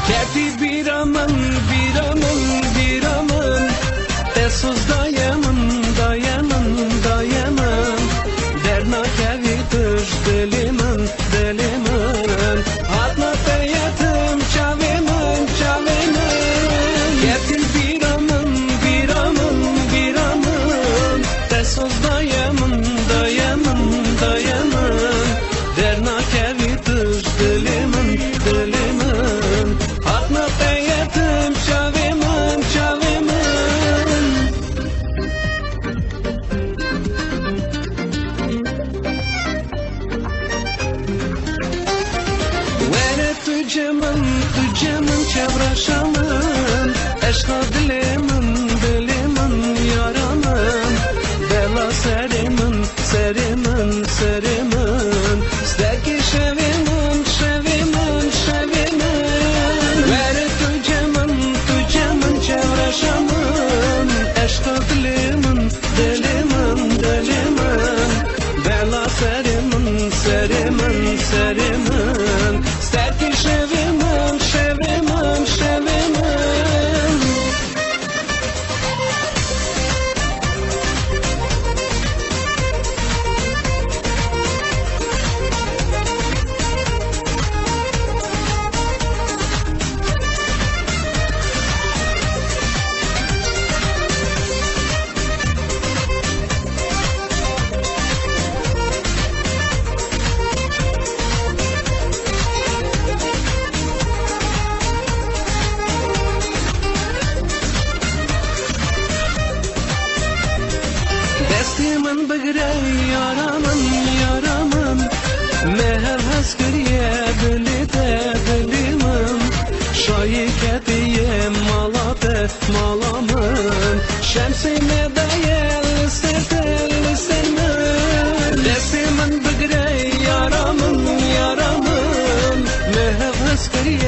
Kerti biramın, biramın, biramın, Tesuz dayanın, dayanın, dayanın. Derna kevi tuş dilimin, dilimin. Hatma teyatım çavimin, çavimin. Kerti biramın, biramın, biramın, Tesuz dayanın, dayanın, dayanın. Derna kevi tuş dilimin, dilimin. Hatma teyatım çavimin, çavimin. Vere tücemin, tücemin çevreşamın. Eşka dilimin, dilimin yaramın. Bela serimin, serimin, serimin. Steki şevimin, şevimin, şevimin. Vere tücemin, tücemin çevreşamın. Eşka dilimin, dilimin, dilimin. Bela serimin, serimin, serimin. Steki şevimin, şevimin, şevimin. Destimin bigre yaramın, yaramın. Meher haskiriye dilite dilimin. Şayiketiye malate malamın. Şemsine de yelisi